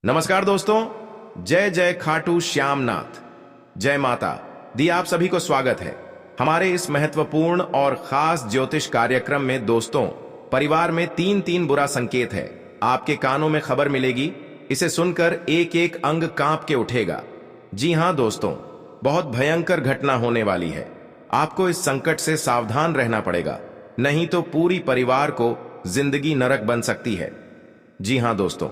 नमस्कार दोस्तों, जय जय खाटू श्यामनाथ, जय माता दी। आप सभी को स्वागत है हमारे इस महत्वपूर्ण और खास ज्योतिष कार्यक्रम में। दोस्तों, परिवार में तीन तीन बुरा संकेत है। आपके कानों में खबर मिलेगी, इसे सुनकर एक एक अंग कांप के उठेगा। जी हां दोस्तों, बहुत भयंकर घटना होने वाली है। आपको इस संकट से सावधान रहना पड़ेगा, नहीं तो पूरी परिवार को जिंदगी नरक बन सकती है। जी हां दोस्तों,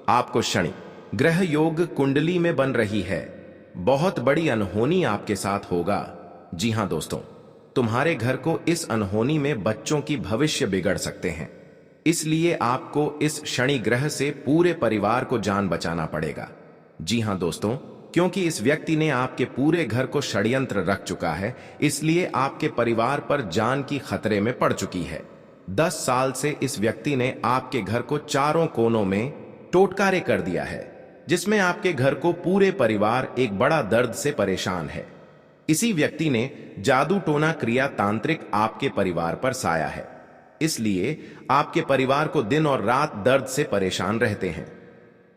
आपको शनि ग्रह योग कुंडली में बन रही है। बहुत बड़ी अनहोनी आपके साथ होगा। जी हां दोस्तों, तुम्हारे घर को इस अनहोनी में बच्चों की भविष्य बिगड़ सकते हैं। इसलिए आपको इस शनि ग्रह से पूरे परिवार को जान बचाना पड़ेगा। जी हां दोस्तों, क्योंकि इस व्यक्ति ने आपके पूरे घर को षड्यंत्र रख चुका है, इसलिए आपके परिवार पर जान की खतरे में पड़ चुकी है। 10 साल से इस व्यक्ति ने आपके घर को चारों कोनों में टोटकारे कर दिया है, जिसमें आपके घर को पूरे परिवार एक बड़ा दर्द से परेशान है। इसी व्यक्ति ने जादू टोना क्रिया तांत्रिक आपके परिवार पर साया है, इसलिए आपके परिवार को दिन और रात दर्द से परेशान रहते हैं।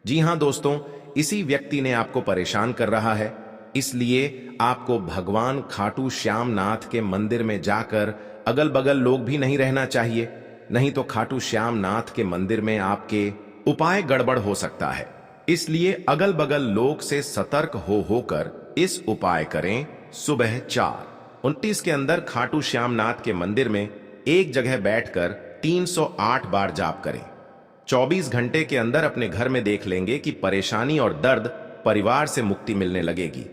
जी हां दोस्तों, इसी व्यक्ति ने आपको परेशान कर रहा है, इसलिए आपको भगवान खाटू श्यामनाथ के मंदिर में जाकर अगल बगल लोग भी नहीं रहना चाहिए, नहीं तो खाटू श्यामनाथ के मंदिर में आपके उपाय गड़बड़ हो सकता है। इसलिए अगल बगल लोग से सतर्क होकर इस उपाय करें। सुबह 4:29 के अंदर खाटू श्यामनाथ के मंदिर में एक जगह बैठकर 308 बार जाप करें। 24 घंटे के अंदर अपने घर में देख लेंगे कि परेशानी और दर्द परिवार से मुक्ति मिलने लगेगी।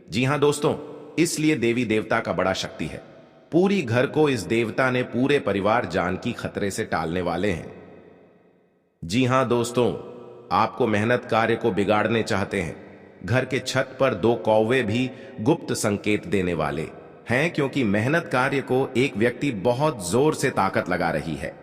जी हां दोस्तों, इसलिए देवी देवता का बड़ा शक्ति है। पूरी घर को इस देवता ने पूरे परिवार जान की खतरे से टालने वाले हैं। जी हां दोस्तों, आपको मेहनत कार्य को बिगाड़ने चाहते हैं। घर के छत पर 2 कौवे भी गुप्त संकेत देने वाले हैं, क्योंकि मेहनत कार्य को एक व्यक्ति बहुत जोर से ताकत लगा रही है।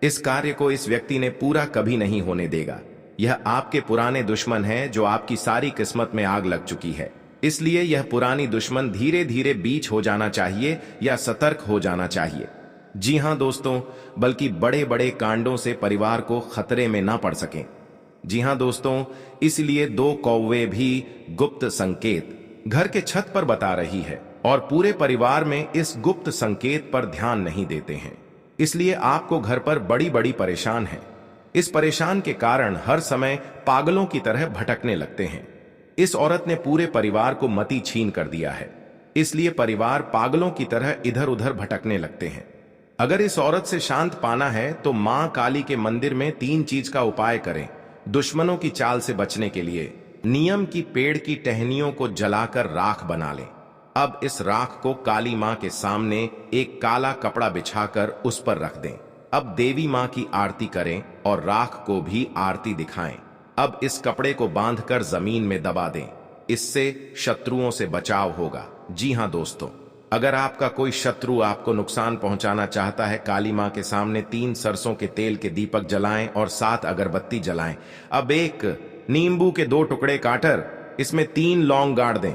इस कार्य को इस व्यक्ति ने पूरा कभी नहीं होने देगा। यह आपके पुराने दुश्मन है जो आपकी सारी किस्मत में आग लग चुकी है। इसलिए यह पुरानी दुश्मन धीरे धीरे बीच हो जाना चाहिए या सतर्क हो जाना चाहिए। जी हां दोस्तों, बल्कि बड़े बड़े कांडों से परिवार को खतरे में ना पड़ सकें। जी हां दोस्तों, इसलिए 2 कौवे भी गुप्त संकेत घर के छत पर बता रही है और पूरे परिवार में इस गुप्त संकेत पर ध्यान नहीं देते हैं। इसलिए आपको घर पर बड़ी बड़ी परेशान है। इस परेशान के कारण हर समय पागलों की तरह भटकने लगते हैं। इस औरत ने पूरे परिवार को मति छीन कर दिया है, इसलिए परिवार पागलों की तरह इधर उधर भटकने लगते हैं। अगर इस औरत से शांत पाना है तो मां काली के मंदिर में 3 चीज का उपाय करें। दुश्मनों की चाल से बचने के लिए नियम की पेड़ की टहनियों को जलाकर राख बना लें। अब इस राख को काली मां के सामने एक काला कपड़ा बिछाकर उस पर रख दें। अब देवी मां की आरती करें और राख को भी आरती दिखाएं। अब इस कपड़े को बांधकर जमीन में दबा दें, इससे शत्रुओं से बचाव होगा। जी हां दोस्तों, अगर आपका कोई शत्रु आपको नुकसान पहुंचाना चाहता है, काली मां के सामने 3 सरसों के तेल के दीपक जलाएं और 7 अगरबत्ती जलाएं। अब एक नींबू के 2 टुकड़े काटर इसमें 3 लौंग गाड़ दें।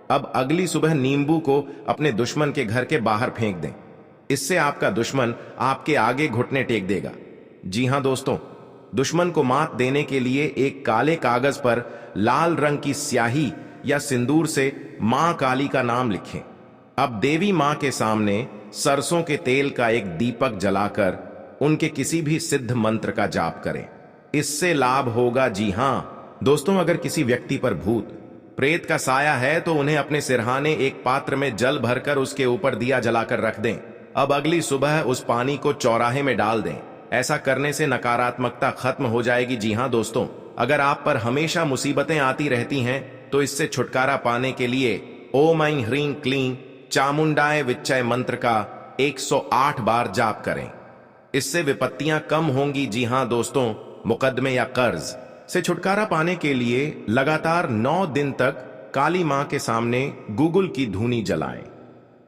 अब अगली सुबह नींबू को अपने दुश्मन के घर के बाहर फेंक दें, इससे आपका दुश्मन आपके आगे घुटने टेक देगा। जी हां दोस्तों, दुश्मन को मात देने के लिए एक काले कागज पर लाल रंग की स्याही या सिंदूर से मां काली का नाम लिखें। अब देवी मां के सामने सरसों के तेल का एक दीपक जलाकर उनके किसी भी सिद्ध मंत्र का जाप करें, इससे लाभ होगा। जी हां दोस्तों, अगर किसी व्यक्ति पर भूत प्रेत का साया है तो उन्हें अपने सिरहाने एक पात्र में जल भरकर उसके ऊपर दिया जलाकर रख दें। अब अगली सुबह उस पानी को चौराहे में डाल दें। ऐसा करने से नकारात्मकता खत्म हो जाएगी। जी हां दोस्तों, अगर आप पर हमेशा मुसीबतें आती रहती हैं तो इससे छुटकारा पाने के लिए ओम ऐं ह्रीं क्लीं चामुंडाय विच्चय मंत्र का 108 बार जाप करें, इससे विपत्तियां कम होंगी। जी हां दोस्तों, मुकदमे या कर्ज से छुटकारा पाने के लिए लगातार 9 दिन तक काली मां के सामने गुगुल की धूनी जलाएं,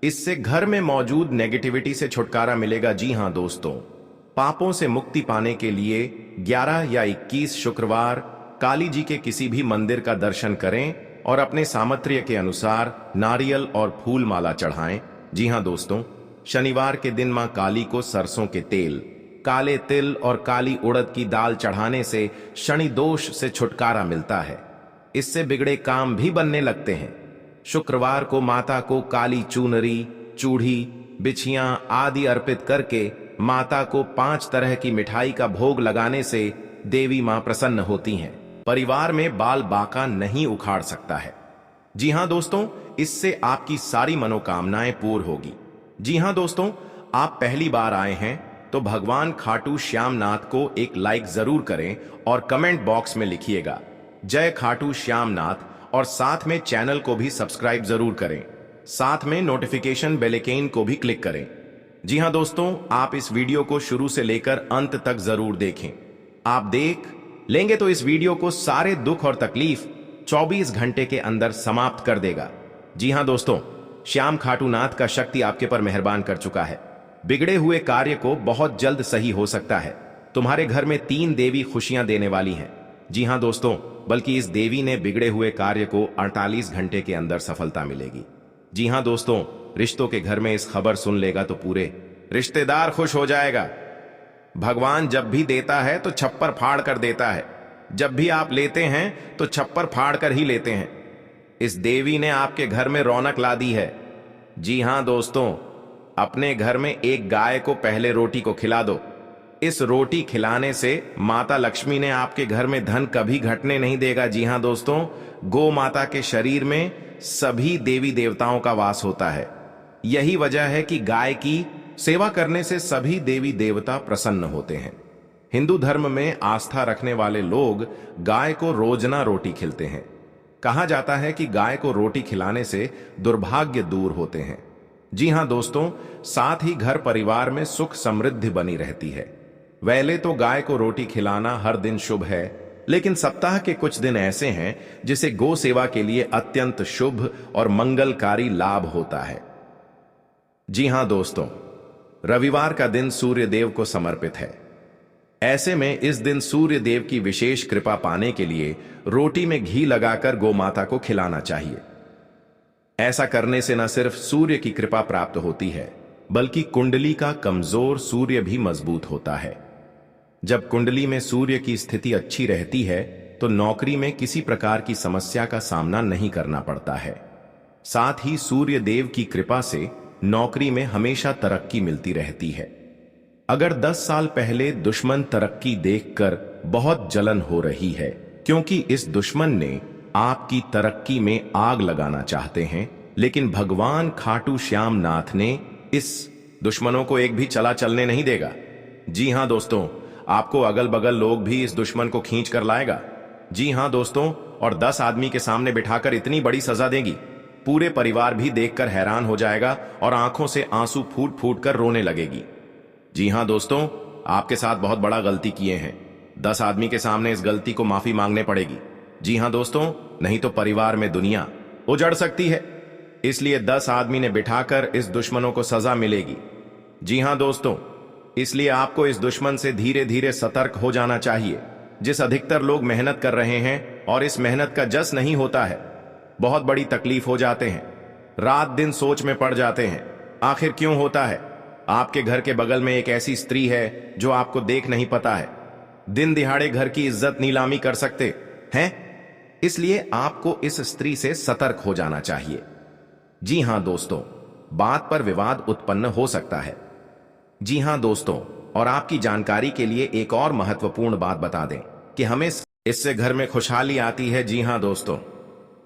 इससे घर में मौजूद नेगेटिविटी से छुटकारा मिलेगा। जी हां दोस्तों, पापों से मुक्ति पाने के लिए 11 या 21 शुक्रवार काली जी के किसी भी मंदिर का दर्शन करें और अपने सामर्थ्य के अनुसार नारियल और फूल माला चढ़ाएं। जी हां दोस्तों, शनिवार के दिन मां काली को सरसों के तेल काले तिल और काली उड़द की दाल चढ़ाने से शनि दोष से छुटकारा मिलता है। इससे बिगड़े काम भी बनने लगते हैं। शुक्रवार को माता को काली चूनरी, चूड़ी, बिछियां आदि अर्पित करके माता को 5 तरह की मिठाई का भोग लगाने से देवी मां प्रसन्न होती हैं। परिवार में बाल बांका नहीं उखाड़ सकता है। जी हां दोस्तों, इससे आपकी सारी मनोकामनाएं पूर्ण होगी। जी हां दोस्तों, आप पहली बार आए हैं तो भगवान खाटू श्यामनाथ को एक लाइक जरूर करें और कमेंट बॉक्स में लिखिएगा जय खाटू श्यामनाथ, और साथ में चैनल को भी सब्सक्राइब जरूर करें। साथ में नोटिफिकेशन बेल आइकन को भी क्लिक करें। जी हां दोस्तों, आप इस वीडियो को शुरू से लेकर अंत तक जरूर देखें। आप देख लेंगे तो इस वीडियो को सारे दुख और तकलीफ 24 घंटे के अंदर समाप्त कर देगा। जी हां दोस्तों, श्याम खाटूनाथ का शक्ति आपके पर मेहरबान कर चुका है। बिगड़े हुए कार्य को बहुत जल्द सही हो सकता है। तुम्हारे घर में 3 देवी खुशियां देने वाली हैं। जी हां दोस्तों, बल्कि इस देवी ने बिगड़े हुए कार्य को 48 घंटे के अंदर सफलता मिलेगी। जी हां दोस्तों, रिश्तों के घर में इस खबर सुन लेगा तो पूरे रिश्तेदार खुश हो जाएगा। भगवान जब भी देता है तो छप्पर फाड़ कर देता है। जब भी आप लेते हैं तो छप्पर फाड़ कर ही लेते हैं। इस देवी ने आपके घर में रौनक ला दी है। जी हां दोस्तों, अपने घर में एक गाय को पहले रोटी को खिला दो। इस रोटी खिलाने से माता लक्ष्मी ने आपके घर में धन कभी घटने नहीं देगा। जी हां दोस्तों, गौ माता के शरीर में सभी देवी देवताओं का वास होता है। यही वजह है कि गाय की सेवा करने से सभी देवी देवता प्रसन्न होते हैं। हिंदू धर्म में आस्था रखने वाले लोग गाय को रोजना रोटी खिलाते हैं। कहा जाता है कि गाय को रोटी खिलाने से दुर्भाग्य दूर होते हैं। जी हां दोस्तों, साथ ही घर परिवार में सुख समृद्धि बनी रहती है। वैले तो गाय को रोटी खिलाना हर दिन शुभ है, लेकिन सप्ताह के कुछ दिन ऐसे हैं जिसे गौ सेवा के लिए अत्यंत शुभ और मंगलकारी लाभ होता है। जी हां दोस्तों, रविवार का दिन सूर्य देव को समर्पित है। ऐसे में इस दिन सूर्य देव की विशेष कृपा पाने के लिए रोटी में घी लगाकर गौ माता को खिलाना चाहिए। ऐसा करने से न सिर्फ सूर्य की कृपा प्राप्त होती है, बल्कि कुंडली का कमजोर सूर्य भी मजबूत होता है। जब कुंडली में सूर्य की स्थिति अच्छी रहती है तो नौकरी में किसी प्रकार की समस्या का सामना नहीं करना पड़ता है। साथ ही सूर्य देव की कृपा से नौकरी में हमेशा तरक्की मिलती रहती है। अगर 10 साल पहले दुश्मन तरक्की देखकर बहुत जलन हो रही है, क्योंकि इस दुश्मन ने आपकी तरक्की में आग लगाना चाहते हैं, लेकिन भगवान खाटू श्याम नाथ ने इस दुश्मनों को एक भी चला चलने नहीं देगा। जी हां दोस्तों, आपको अगल बगल लोग भी इस दुश्मन को खींच कर लाएगा। जी हां दोस्तों, और 10 आदमी के सामने बिठाकर इतनी बड़ी सजा देगी, पूरे परिवार भी देखकर हैरान हो जाएगा और आंखों से आंसू फूट फूट कर रोने लगेगी। जी हां दोस्तों, आपके साथ बहुत बड़ा गलती किए हैं। 10 आदमी के सामने इस गलती को माफी मांगने पड़ेगी। जी हां दोस्तों, नहीं तो परिवार में दुनिया उजड़ सकती है। इसलिए 10 आदमी ने बिठाकर इस दुश्मनों को सजा मिलेगी। जी हां दोस्तों, इसलिए आपको इस दुश्मन से धीरे धीरे सतर्क हो जाना चाहिए। जिस अधिकतर लोग मेहनत कर रहे हैं और इस मेहनत का जस नहीं होता है, बहुत बड़ी तकलीफ हो जाते हैं, रात दिन सोच में पड़ जाते हैं। आखिर क्यों होता है? आपके घर के बगल में एक ऐसी स्त्री है जो आपको देख नहीं पता है। दिन दिहाड़े घर की इज्जत नीलामी कर सकते हैं, इसलिए आपको इस स्त्री से सतर्क हो जाना चाहिए। जी हां दोस्तों, बात पर विवाद उत्पन्न हो सकता है। जी हां दोस्तों, और आपकी जानकारी के लिए एक और महत्वपूर्ण बात बता दें कि हमें इससे घर में खुशहाली आती है। जी हां दोस्तों,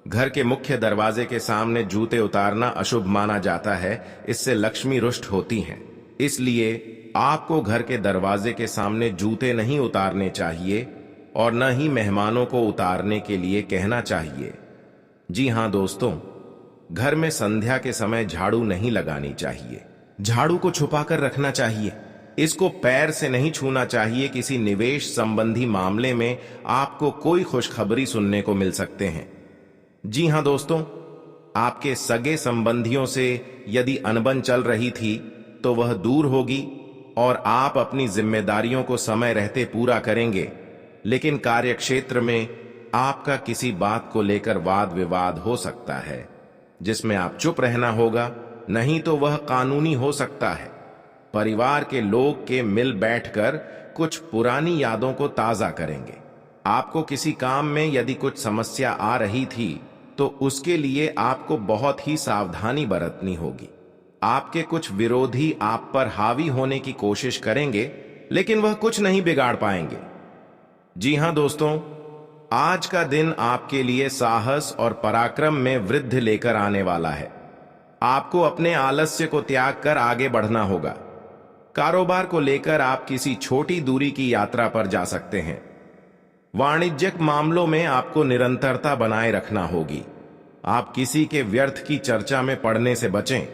घर के मुख्य दरवाजे के सामने जूते उतारना अशुभ माना जाता है। इससे लक्ष्मी रुष्ट होती हैं। इसलिए आपको घर के दरवाजे के सामने जूते नहीं उतारने चाहिए और न ही मेहमानों को उतारने के लिए कहना चाहिए। जी हां दोस्तों, घर में संध्या के समय झाड़ू नहीं लगानी चाहिए। झाड़ू को छुपाकर रखना चाहिए। इसको पैर से नहीं छूना चाहिए। किसी निवेश संबंधी मामले में आपको कोई खुशखबरी सुनने को मिल सकते हैं। जी हां दोस्तों, आपके सगे संबंधियों से यदि अनबन चल रही थी तो वह दूर होगी और आप अपनी जिम्मेदारियों को समय रहते पूरा करेंगे। लेकिन कार्यक्षेत्र में आपका किसी बात को लेकर वाद विवाद हो सकता है, जिसमें आप चुप रहना होगा, नहीं तो वह कानूनी हो सकता है। परिवार के लोग के मिल बैठकर कुछ पुरानी यादों को ताजा करेंगे। आपको किसी काम में यदि कुछ समस्या आ रही थी तो उसके लिए आपको बहुत ही सावधानी बरतनी होगी। आपके कुछ विरोधी आप पर हावी होने की कोशिश करेंगे, लेकिन वह कुछ नहीं बिगाड़ पाएंगे। जी हां दोस्तों, आज का दिन आपके लिए साहस और पराक्रम में वृद्धि लेकर आने वाला है। आपको अपने आलस्य को त्याग कर आगे बढ़ना होगा। कारोबार को लेकर आप किसी छोटी दूरी की यात्रा पर जा सकते हैं। वाणिज्यिक मामलों में आपको निरंतरता बनाए रखना होगी। आप किसी के व्यर्थ की चर्चा में पड़ने से बचें।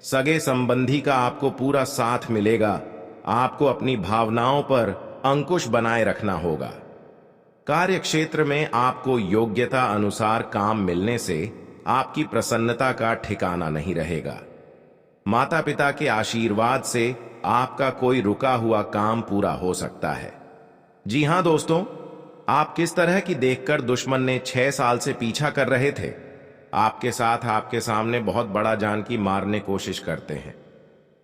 सगे संबंधी का आपको पूरा साथ मिलेगा। आपको अपनी भावनाओं पर अंकुश बनाए रखना होगा। कार्य क्षेत्र में आपको योग्यता अनुसार काम मिलने से आपकी प्रसन्नता का ठिकाना नहीं रहेगा। माता पिता के आशीर्वाद से आपका कोई रुका हुआ काम पूरा हो सकता है। जी हां दोस्तों, आप किस तरह की देखकर दुश्मन ने 6 साल से पीछा कर रहे थे, आपके साथ आपके सामने बहुत बड़ा जानकी मारने कोशिश करते हैं।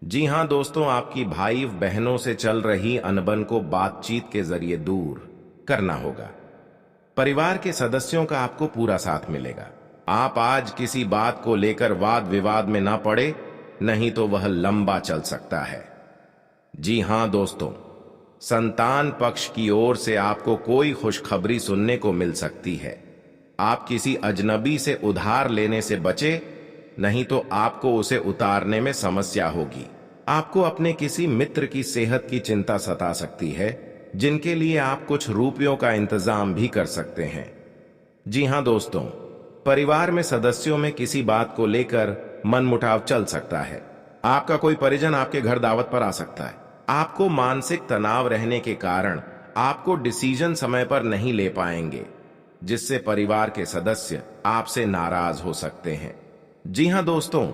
जी हां दोस्तों, आपकी भाई बहनों से चल रही अनबन को बातचीत के जरिए दूर करना होगा। परिवार के सदस्यों का आपको पूरा साथ मिलेगा। आप आज किसी बात को लेकर वाद विवाद में ना पड़े, नहीं तो वह लंबा चल सकता है। जी हां दोस्तों, संतान पक्ष की ओर से आपको कोई खुशखबरी सुनने को मिल सकती है। आप किसी अजनबी से उधार लेने से बचे, नहीं तो आपको उसे उतारने में समस्या होगी। आपको अपने किसी मित्र की सेहत की चिंता सता सकती है, जिनके लिए आप कुछ रुपयों का इंतजाम भी कर सकते हैं। जी हां दोस्तों, परिवार में सदस्यों में किसी बात को लेकर मनमुटाव चल सकता है। आपका कोई परिजन आपके घर दावत पर आ सकता है। आपको मानसिक तनाव रहने के कारण आपको डिसीजन समय पर नहीं ले पाएंगे, जिससे परिवार के सदस्य आपसे नाराज हो सकते हैं। जी हां दोस्तों,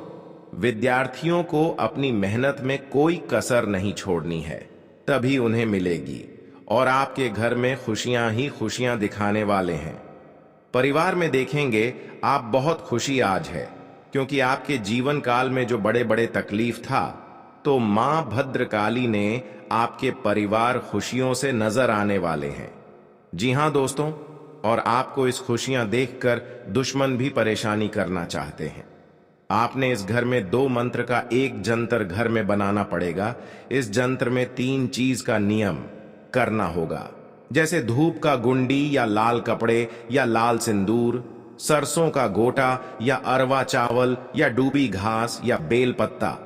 विद्यार्थियों को अपनी मेहनत में कोई कसर नहीं छोड़नी है, तभी उन्हें मिलेगी और आपके घर में खुशियां ही खुशियां दिखाने वाले हैं। परिवार में देखेंगे आप बहुत खुशी आज है, क्योंकि आपके जीवन काल में जो बड़े बड़े तकलीफ था, तो मां भद्रकाली ने आपके परिवार खुशियों से नजर आने वाले हैं। जी हां दोस्तों, और आपको इस खुशियां देखकर दुश्मन भी परेशानी करना चाहते हैं। आपने इस घर में 2 मंत्र का एक जंतर घर में बनाना पड़ेगा। इस जंत्र में 3 चीज का नियम करना होगा, जैसे धूप का गुंडी या लाल कपड़े या लाल सिंदूर, सरसों का गोटा या अरवा चावल या डूबी घास या बेल पत्ता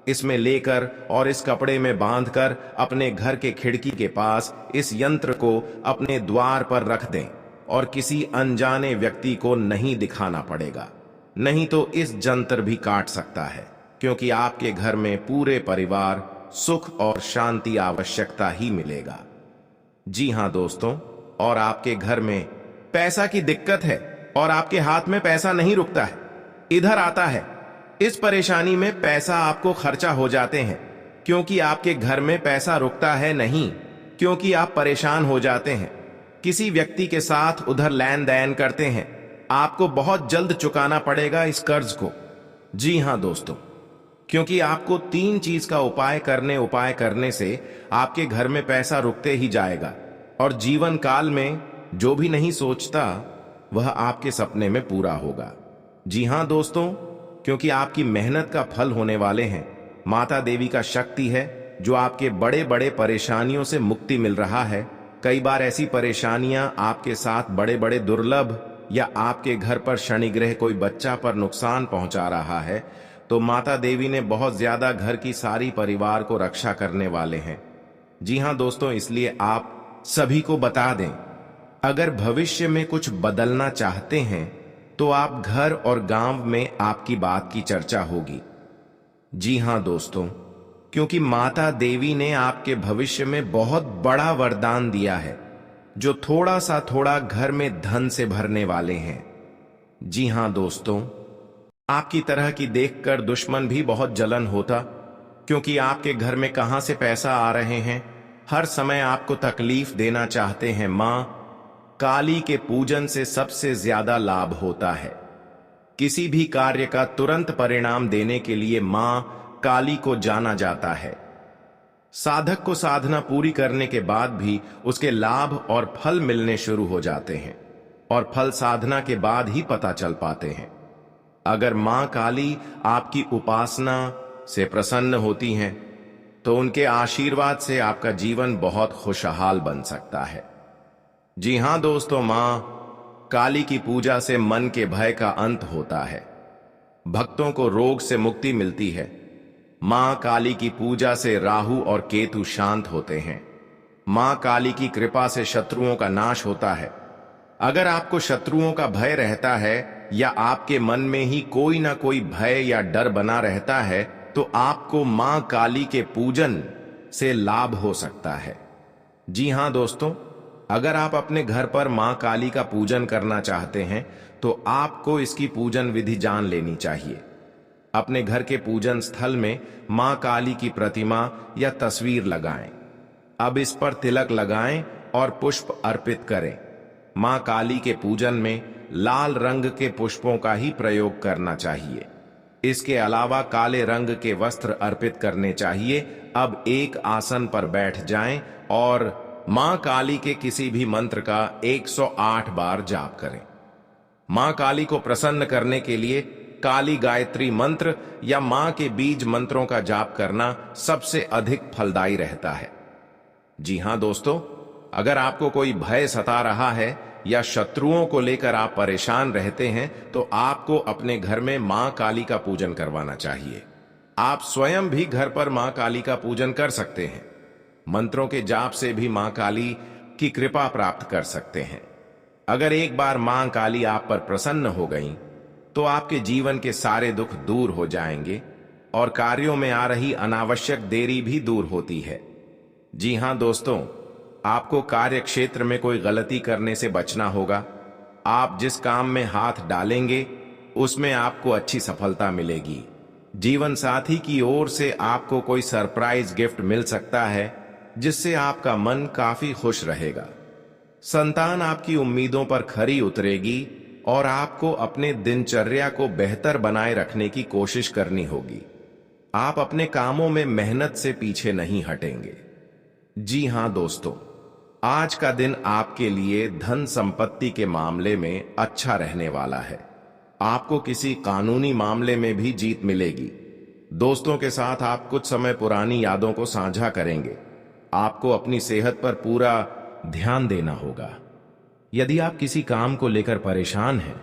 इसमें लेकर और इस कपड़े में बांधकर अपने घर के खिड़की के पास इस यंत्र को अपने द्वार पर रख दें और किसी अनजाने व्यक्ति को नहीं दिखाना पड़ेगा, नहीं तो इस जंतर भी काट सकता है, क्योंकि आपके घर में पूरे परिवार सुख और शांति आवश्यकता ही मिलेगा। जी हां दोस्तों, और आपके घर में पैसा की दिक्कत है और आपके हाथ में पैसा नहीं रुकता है, इधर आता है। इस परेशानी में पैसा आपको खर्चा हो जाते हैं, क्योंकि आपके घर में पैसा रुकता है नहीं, क्योंकि आप परेशान हो जाते हैं। किसी व्यक्ति के साथ उधर लेन देन करते हैं, आपको बहुत जल्द चुकाना पड़ेगा इस कर्ज को। जी हां दोस्तों, क्योंकि आपको 3 चीज का उपाय करने से आपके घर में पैसा रुकते ही जाएगा, और जीवन काल में जो भी नहीं सोचता वह आपके सपने में पूरा होगा। जी हां दोस्तों, क्योंकि आपकी मेहनत का फल होने वाले हैं। माता देवी का शक्ति है जो आपके बड़े बड़े परेशानियों से मुक्ति मिल रहा है। कई बार ऐसी परेशानियां आपके साथ बड़े बड़े दुर्लभ, या आपके घर पर शनिग्रह कोई बच्चा पर नुकसान पहुंचा रहा है, तो माता देवी ने बहुत ज्यादा घर की सारी परिवार को रक्षा करने वाले हैं। जी हां दोस्तों, इसलिए आप सभी को बता दें, अगर भविष्य में कुछ बदलना चाहते हैं तो आप घर और गांव में आपकी बात की चर्चा होगी। जी हां दोस्तों, क्योंकि माता देवी ने आपके भविष्य में बहुत बड़ा वरदान दिया है, जो थोड़ा सा थोड़ा घर में धन से भरने वाले हैं। जी हां दोस्तों, आपकी तरह की देखकर दुश्मन भी बहुत जलन होता, क्योंकि आपके घर में कहां से पैसा आ रहे हैं, हर समय आपको तकलीफ देना चाहते हैं। मां काली के पूजन से सबसे ज्यादा लाभ होता है। किसी भी कार्य का तुरंत परिणाम देने के लिए मां काली को जाना जाता है। साधक को साधना पूरी करने के बाद भी उसके लाभ और फल मिलने शुरू हो जाते हैं और फल साधना के बाद ही पता चल पाते हैं। अगर मां काली आपकी उपासना से प्रसन्न होती हैं, तो उनके आशीर्वाद से आपका जीवन बहुत खुशहाल बन सकता है। जी हां दोस्तों, मां काली की पूजा से मन के भय का अंत होता है, भक्तों को रोग से मुक्ति मिलती है। मां काली की पूजा से राहु और केतु शांत होते हैं। मां काली की कृपा से शत्रुओं का नाश होता है। अगर आपको शत्रुओं का भय रहता है या आपके मन में ही कोई ना कोई भय या डर बना रहता है, तो आपको मां काली के पूजन से लाभ हो सकता है। जी हां दोस्तों, अगर आप अपने घर पर मां काली का पूजन करना चाहते हैं, तो आपको इसकी पूजन विधि जान लेनी चाहिए। अपने घर के पूजन स्थल में मां काली की प्रतिमा या तस्वीर लगाएं। अब इस पर तिलक लगाएं और पुष्प अर्पित करें। मां काली के पूजन में लाल रंग के पुष्पों का ही प्रयोग करना चाहिए। इसके अलावा काले रंग के वस्त्र अर्पित करने चाहिए। अब एक आसन पर बैठ जाएं और मां काली के किसी भी मंत्र का 108 बार जाप करें। मां काली को प्रसन्न करने के लिए काली गायत्री मंत्र या मां के बीज मंत्रों का जाप करना सबसे अधिक फलदायी रहता है। जी हां दोस्तों, अगर आपको कोई भय सता रहा है या शत्रुओं को लेकर आप परेशान रहते हैं, तो आपको अपने घर में मां काली का पूजन करवाना चाहिए। आप स्वयं भी घर पर मां काली का पूजन कर सकते हैं। मंत्रों के जाप से भी मां काली की कृपा प्राप्त कर सकते हैं। अगर एक बार मां काली आप पर प्रसन्न हो गईं, तो आपके जीवन के सारे दुख दूर हो जाएंगे और कार्यों में आ रही अनावश्यक देरी भी दूर होती है। जी हां दोस्तों, आपको कार्य क्षेत्र में कोई गलती करने से बचना होगा। आप जिस काम में हाथ डालेंगे, उसमें आपको अच्छी सफलता मिलेगी। जीवन साथी की ओर से आपको कोई सरप्राइज गिफ्ट मिल सकता है, जिससे आपका मन काफी खुश रहेगा। संतान आपकी उम्मीदों पर खरी उतरेगी और आपको अपने दिनचर्या को बेहतर बनाए रखने की कोशिश करनी होगी। आप अपने कामों में मेहनत से पीछे नहीं हटेंगे। जी हां दोस्तों, आज का दिन आपके लिए धन संपत्ति के मामले में अच्छा रहने वाला है। आपको किसी कानूनी मामले में भी जीत मिलेगी। दोस्तों के साथ आप कुछ समय पुरानी यादों को साझा करेंगे। आपको अपनी सेहत पर पूरा ध्यान देना होगा। यदि आप किसी काम को लेकर परेशान हैं,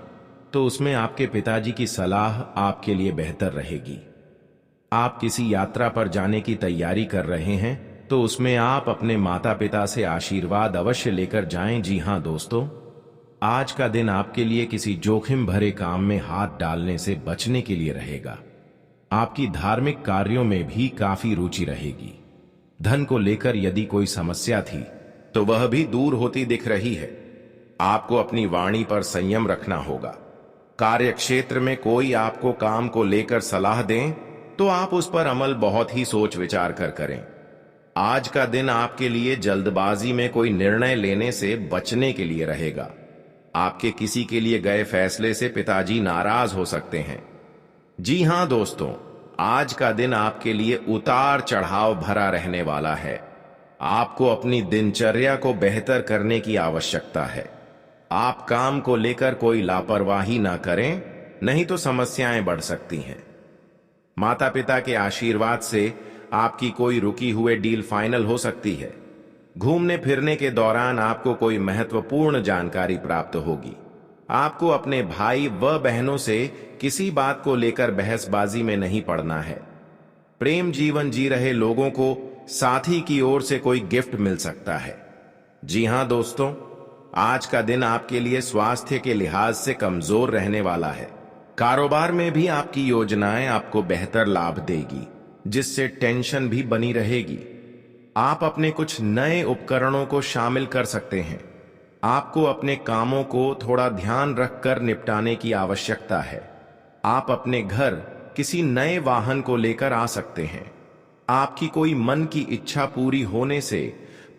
तो उसमें आपके पिताजी की सलाह आपके लिए बेहतर रहेगी। आप किसी यात्रा पर जाने की तैयारी कर रहे हैं, तो उसमें आप अपने माता पिता से आशीर्वाद अवश्य लेकर जाएं। जी हां दोस्तों, आज का दिन आपके लिए किसी जोखिम भरे काम में हाथ डालने से बचने के लिए रहेगा। आपकी धार्मिक कार्यों में भी काफी रुचि रहेगी। धन को लेकर यदि कोई समस्या थी, तो वह भी दूर होती दिख रही है। आपको अपनी वाणी पर संयम रखना होगा। कार्य क्षेत्र में कोई आपको काम को लेकर सलाह दें, तो आप उस पर अमल बहुत ही सोच विचार कर करें। आज का दिन आपके लिए जल्दबाजी में कोई निर्णय लेने से बचने के लिए रहेगा। आपके किसी के लिए गए फैसले से पिताजी नाराज हो सकते हैं। जी हां दोस्तों, आज का दिन आपके लिए उतार चढ़ाव भरा रहने वाला है। आपको अपनी दिनचर्या को बेहतर करने की आवश्यकता है। आप काम को लेकर कोई लापरवाही ना करें, नहीं तो समस्याएं बढ़ सकती हैं। माता पिता के आशीर्वाद से आपकी कोई रुकी हुए डील फाइनल हो सकती है। घूमने फिरने के दौरान आपको कोई महत्वपूर्ण जानकारी प्राप्त होगी। आपको अपने भाई व बहनों से किसी बात को लेकर बहसबाजी में नहीं पड़ना है। प्रेम जीवन जी रहे लोगों को साथी की ओर से कोई गिफ्ट मिल सकता है। जी हां दोस्तों, आज का दिन आपके लिए स्वास्थ्य के लिहाज से कमजोर रहने वाला है। कारोबार में भी आपकी योजनाएं आपको बेहतर लाभ देगी, जिससे टेंशन भी बनी रहेगी। आप अपने कुछ नए उपकरणों को शामिल कर सकते हैं। आपको अपने कामों को थोड़ा ध्यान रखकर निपटाने की आवश्यकता है। आप अपने घर किसी नए वाहन को लेकर आ सकते हैं। आपकी कोई मन की इच्छा पूरी होने से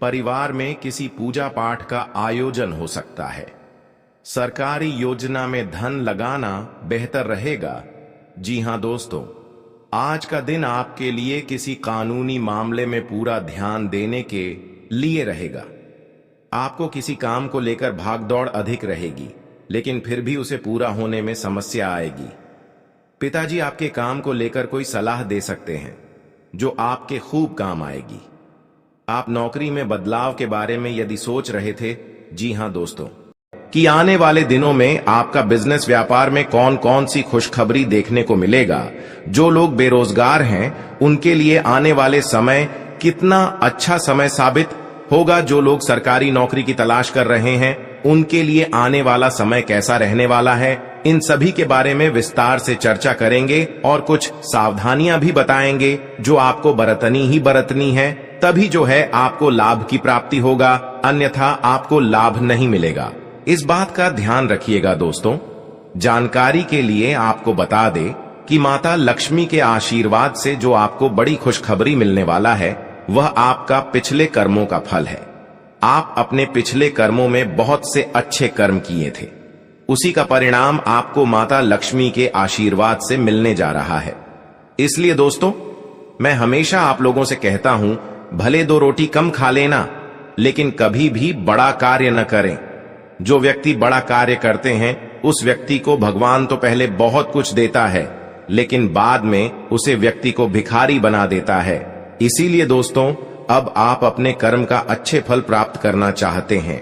परिवार में किसी पूजा पाठ का आयोजन हो सकता है। सरकारी योजना में धन लगाना बेहतर रहेगा। जी हां दोस्तों, आज का दिन आपके लिए किसी कानूनी मामले में पूरा ध्यान देने के लिए रहेगा। आपको किसी काम को लेकर भागदौड़ अधिक रहेगी, लेकिन फिर भी उसे पूरा होने में समस्या आएगी। पिताजी आपके काम को लेकर कोई सलाह दे सकते हैं जो आपके खूब काम आएगी। आप नौकरी में बदलाव के बारे में यदि सोच रहे थे, जी हां दोस्तों, कि आने वाले दिनों में आपका बिजनेस व्यापार में कौन कौन सी खुशखबरी देखने को मिलेगा। जो लोग बेरोजगार हैं उनके लिए आने वाले समय कितना अच्छा समय साबित होगा। जो लोग सरकारी नौकरी की तलाश कर रहे हैं उनके लिए आने वाला समय कैसा रहने वाला है, इन सभी के बारे में विस्तार से चर्चा करेंगे और कुछ सावधानियां भी बताएंगे जो आपको बरतनी ही बरतनी है। तभी जो है आपको लाभ की प्राप्ति होगा, अन्यथा आपको लाभ नहीं मिलेगा। इस बात का ध्यान रखिएगा दोस्तों। जानकारी के लिए आपको बता दे कि माता लक्ष्मी के आशीर्वाद से जो आपको बड़ी खुशखबरी मिलने वाला है वह आपका पिछले कर्मों का फल है। आप अपने पिछले कर्मों में बहुत से अच्छे कर्म किए थे, उसी का परिणाम आपको माता लक्ष्मी के आशीर्वाद से मिलने जा रहा है। इसलिए दोस्तों, मैं हमेशा आप लोगों से कहता हूं, भले 2 रोटी कम खा लेना, लेकिन कभी भी बड़ा कार्य न करें। जो व्यक्ति बड़ा कार्य करते हैं उस व्यक्ति को भगवान तो पहले बहुत कुछ देता है, लेकिन बाद में उसे व्यक्ति को भिखारी बना देता है। इसीलिए दोस्तों, अब आप अपने कर्म का अच्छे फल प्राप्त करना चाहते हैं।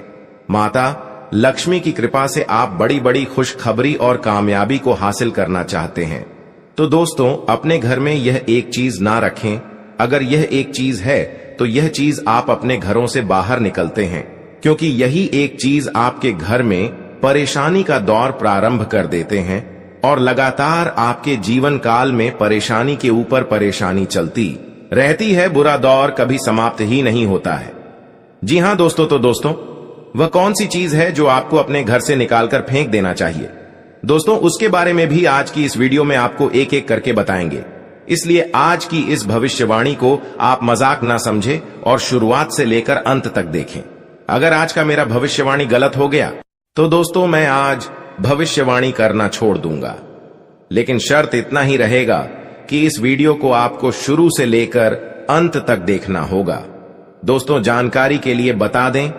माता लक्ष्मी की कृपा से आप बड़ी बड़ी खुशखबरी और कामयाबी को हासिल करना चाहते हैं। तो दोस्तों, अपने घर में यह एक चीज ना रखें। अगर यह एक चीज है तो यह चीज आप अपने घरों से बाहर निकलते हैं, क्योंकि यही एक चीज आपके घर में परेशानी का दौर प्रारंभ कर देते हैं और लगातार आपके जीवन काल में परेशानी के ऊपर परेशानी चलती रहती है। बुरा दौर कभी समाप्त ही नहीं होता है। जी हां दोस्तों, तो दोस्तों, वह कौन सी चीज है जो आपको अपने घर से निकालकर फेंक देना चाहिए? दोस्तों, उसके बारे में भी आज की इस वीडियो में आपको एक एक करके बताएंगे। इसलिए आज की इस भविष्यवाणी को आप मजाक ना समझे और शुरुआत से लेकर अंत तक देखें। अगर आज का मेरा भविष्यवाणी गलत हो गया तो दोस्तों, मैं आज भविष्यवाणी करना छोड़ दूंगा। लेकिन शर्त इतना ही रहेगा कि इस वीडियो को आपको शुरू से लेकर अंत तक देखना होगा। दोस्तों, जानकारी के लिए बता दें,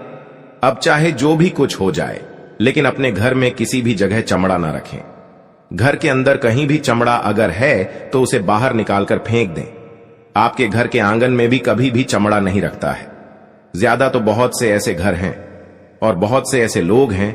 अब चाहे जो भी कुछ हो जाए, लेकिन अपने घर में किसी भी जगह चमड़ा ना रखें। घर के अंदर कहीं भी चमड़ा अगर है तो उसे बाहर निकालकर फेंक दें। आपके घर के आंगन में भी कभी भी चमड़ा नहीं रखता है। ज्यादा तो बहुत से ऐसे घर हैं और बहुत से ऐसे लोग हैं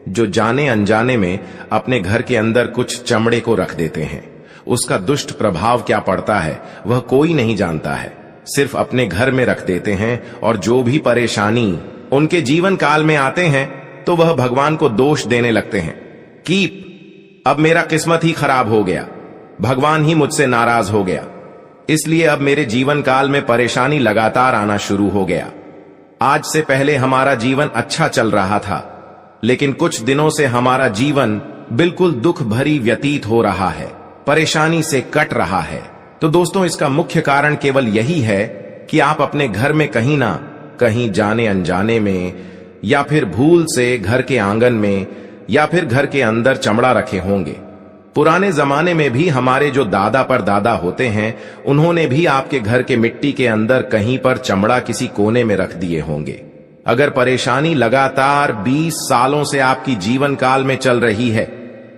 जो जाने अनजाने में अपने घर के अंदर कुछ चमड़े को रख देते हैं। उसका दुष्ट प्रभाव क्या पड़ता है वह कोई नहीं जानता है, सिर्फ अपने घर में रख देते हैं और जो भी परेशानी उनके जीवन काल में आते हैं तो वह भगवान को दोष देने लगते हैं कि अब मेरा किस्मत ही खराब हो गया, भगवान ही मुझसे नाराज हो गया, इसलिए अब मेरे जीवन काल में परेशानी लगातार आना शुरू हो गया। आज से पहले हमारा जीवन अच्छा चल रहा था, लेकिन कुछ दिनों से हमारा जीवन बिल्कुल दुख भरी व्यतीत हो रहा है, परेशानी से कट रहा है। तो दोस्तों, इसका मुख्य कारण केवल यही है कि आप अपने घर में कहीं ना कहीं जाने अनजाने में या फिर भूल से घर के आंगन में या फिर घर के अंदर चमड़ा रखे होंगे। पुराने जमाने में भी हमारे जो दादा परदादा होते हैं उन्होंने भी आपके घर के मिट्टी के अंदर कहीं पर चमड़ा किसी कोने में रख दिए होंगे। अगर परेशानी लगातार 20 सालों से आपकी जीवन काल में चल रही है,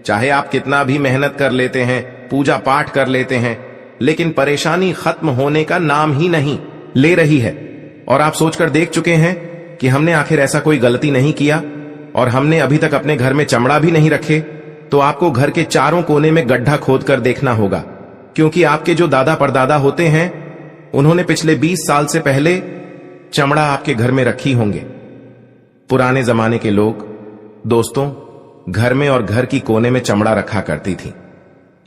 चाहे आप कितना भी मेहनत कर लेते हैं, पूजा पाठ कर लेते हैं, लेकिन परेशानी खत्म होने का नाम ही नहीं ले रही है, और आप सोचकर देख चुके हैं कि हमने आखिर ऐसा कोई गलती नहीं किया और हमने अभी तक अपने घर में चमड़ा भी नहीं रखे, तो आपको घर के चारों कोने में गड्ढा खोद कर देखना होगा, क्योंकि आपके जो दादा परदादा होते हैं उन्होंने पिछले 20 साल से पहले चमड़ा आपके घर में रखी होंगे। पुराने जमाने के लोग दोस्तों घर में और घर की कोने में चमड़ा रखा करती थी,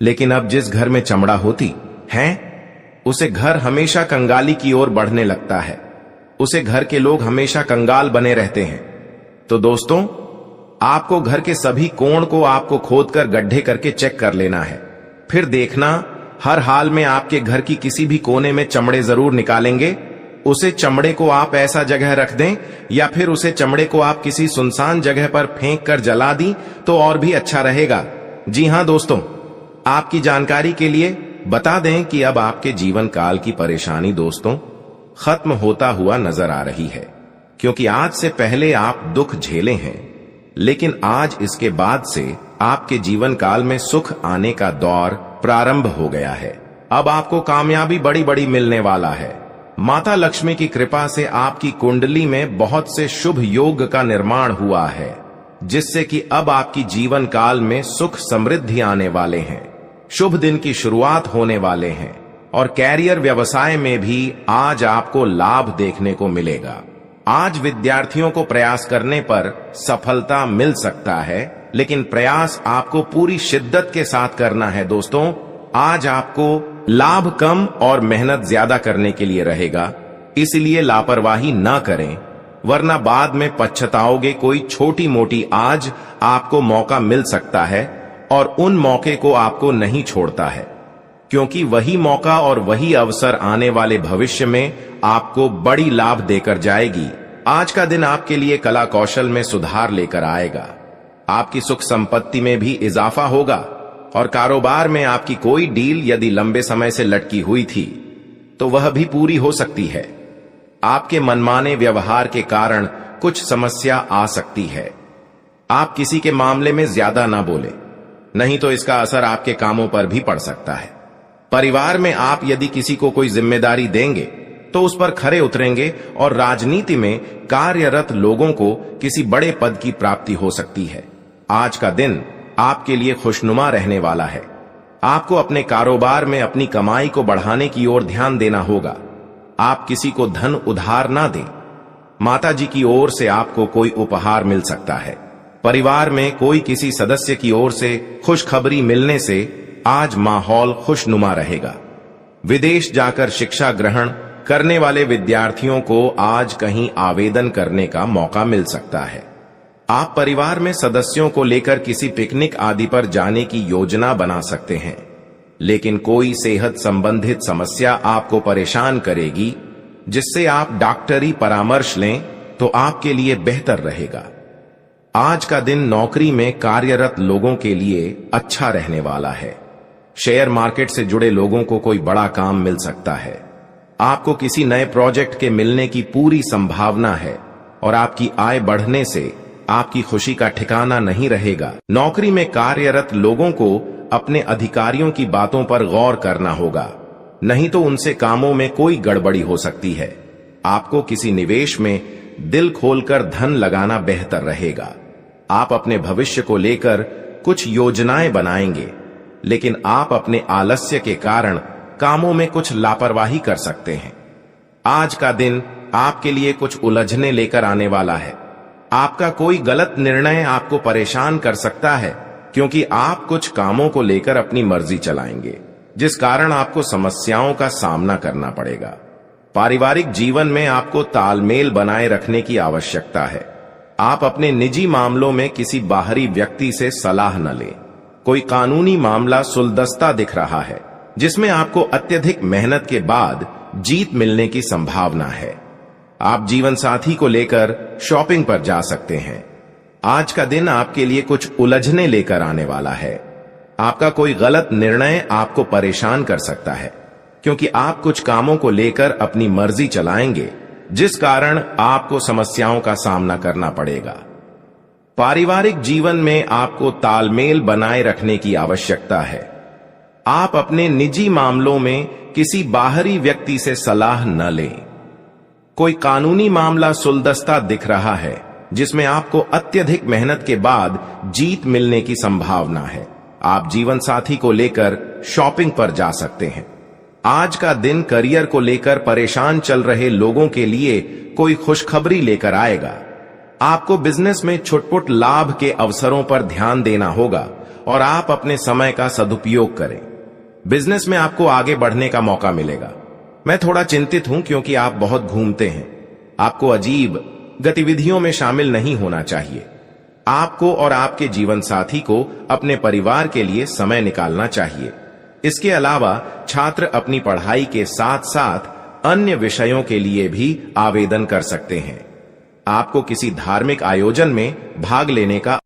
लेकिन अब जिस घर में चमड़ा होती है उसे घर हमेशा कंगाली की ओर बढ़ने लगता है, उसे घर के लोग हमेशा कंगाल बने रहते हैं। तो दोस्तों, आपको घर के सभी कोण को आपको खोदकर गड्ढे करके चेक कर लेना है, फिर देखना हर हाल में आपके घर की किसी भी कोने में चमड़े जरूर निकालेंगे। उसे चमड़े को आप ऐसा जगह रख दें या फिर उसे चमड़े को आप किसी सुनसान जगह पर फेंक कर जला दी तो और भी अच्छा रहेगा। जी हां दोस्तों, आपकी जानकारी के लिए बता दें कि अब आपके जीवन काल की परेशानी दोस्तों खत्म होता हुआ नजर आ रही है, क्योंकि आज से पहले आप दुख झेले हैं, लेकिन आज इसके बाद से आपके जीवन काल में सुख आने का दौर प्रारंभ हो गया है। अब आपको कामयाबी बड़ी बड़ी मिलने वाला है। माता लक्ष्मी की कृपा से आपकी कुंडली में बहुत से शुभ योग का निर्माण हुआ है, जिससे कि अब आपकी जीवन काल में सुख समृद्धि आने वाले हैं, शुभ दिन की शुरुआत होने वाले हैं और कैरियर व्यवसाय में भी आज आपको लाभ देखने को मिलेगा। आज विद्यार्थियों को प्रयास करने पर सफलता मिल सकता है, लेकिन प्रयास आपको पूरी शिद्दत के साथ करना है दोस्तों। आज आपको लाभ कम और मेहनत ज्यादा करने के लिए रहेगा, इसलिए लापरवाही ना करें, वरना बाद में पछताओगे। कोई छोटी मोटी आज आपको मौका मिल सकता है और उन मौके को आपको नहीं छोड़ता है, क्योंकि वही मौका और वही अवसर आने वाले भविष्य में आपको बड़ी लाभ देकर जाएगी। आज का दिन आपके लिए कला कौशल में सुधार लेकर आएगा। आपकी सुख संपत्ति में भी इजाफा होगा और कारोबार में आपकी कोई डील यदि लंबे समय से लटकी हुई थी तो वह भी पूरी हो सकती है। आपके मनमाने व्यवहार के कारण कुछ समस्या आ सकती है। आप किसी के मामले में ज्यादा ना बोले, नहीं तो इसका असर आपके कामों पर भी पड़ सकता है। परिवार में आप यदि किसी को कोई जिम्मेदारी देंगे तो उस पर खरे उतरेंगे और राजनीति में कार्यरत लोगों को किसी बड़े पद की प्राप्ति हो सकती है। आज का दिन आपके लिए खुशनुमा रहने वाला है। आपको अपने कारोबार में अपनी कमाई को बढ़ाने की ओर ध्यान देना होगा। आप किसी को धन उधार ना दें। माता जी की ओर से आपको कोई उपहार मिल सकता है। परिवार में कोई किसी सदस्य की ओर से खुशखबरी मिलने से आज माहौल खुशनुमा रहेगा। विदेश जाकर शिक्षा ग्रहण करने वाले विद्यार्थियों को आज कहीं आवेदन करने का मौका मिल सकता है। आप परिवार में सदस्यों को लेकर किसी पिकनिक आदि पर जाने की योजना बना सकते हैं, लेकिन कोई सेहत संबंधित समस्या आपको परेशान करेगी, जिससे आप डॉक्टरी परामर्श लें तो आपके लिए बेहतर रहेगा। आज का दिन नौकरी में कार्यरत लोगों के लिए अच्छा रहने वाला है। शेयर मार्केट से जुड़े लोगों को कोई बड़ा काम मिल सकता है। आपको किसी नए प्रोजेक्ट के मिलने की पूरी संभावना है और आपकी आय बढ़ने से आपकी खुशी का ठिकाना नहीं रहेगा। नौकरी में कार्यरत लोगों को अपने अधिकारियों की बातों पर गौर करना होगा, नहीं तो उनसे कामों में कोई गड़बड़ी हो सकती है। आपको किसी निवेश में दिल खोलकर धन लगाना बेहतर रहेगा। आप अपने भविष्य को लेकर कुछ योजनाएं बनाएंगे, लेकिन आप अपने आलस्य के कारण कामों में कुछ लापरवाही कर सकते हैं। आज का दिन आपके लिए कुछ उलझने लेकर आने वाला है। आपका कोई गलत निर्णय आपको परेशान कर सकता है, क्योंकि आप कुछ कामों को लेकर अपनी मर्जी चलाएंगे, जिस कारण आपको समस्याओं का सामना करना पड़ेगा। पारिवारिक जीवन में आपको तालमेल बनाए रखने की आवश्यकता है। आप अपने निजी मामलों में किसी बाहरी व्यक्ति से सलाह न लें। कोई कानूनी मामला सुलझता दिख रहा है, जिसमें आपको अत्यधिक मेहनत के बाद जीत मिलने की संभावना है। आप जीवन साथी को लेकर शॉपिंग पर जा सकते हैं। आज का दिन आपके लिए कुछ उलझने लेकर आने वाला है। आपका कोई गलत निर्णय आपको परेशान कर सकता है, क्योंकि आप कुछ कामों को लेकर अपनी मर्जी चलाएंगे, जिस कारण आपको समस्याओं का सामना करना पड़ेगा। पारिवारिक जीवन में आपको तालमेल बनाए रखने की आवश्यकता है। आप अपने निजी मामलों में किसी बाहरी व्यक्ति से सलाह न लें। कोई कानूनी मामला सुलझता दिख रहा है, जिसमें आपको अत्यधिक मेहनत के बाद जीत मिलने की संभावना है। आप जीवन साथी को लेकर शॉपिंग पर जा सकते हैं। आज का दिन करियर को लेकर परेशान चल रहे लोगों के लिए कोई खुशखबरी लेकर आएगा। आपको बिजनेस में छुटपुट लाभ के अवसरों पर ध्यान देना होगा और आप अपने समय का सदुपयोग करें। बिजनेस में आपको आगे बढ़ने का मौका मिलेगा। मैं थोड़ा चिंतित हूं, क्योंकि आप बहुत घूमते हैं। आपको अजीब गतिविधियों में शामिल नहीं होना चाहिए। आपको और आपके जीवन साथी को अपने परिवार के लिए समय निकालना चाहिए। इसके अलावा छात्र अपनी पढ़ाई के साथ साथ अन्य विषयों के लिए भी आवेदन कर सकते हैं। आपको किसी धार्मिक आयोजन में भाग लेने का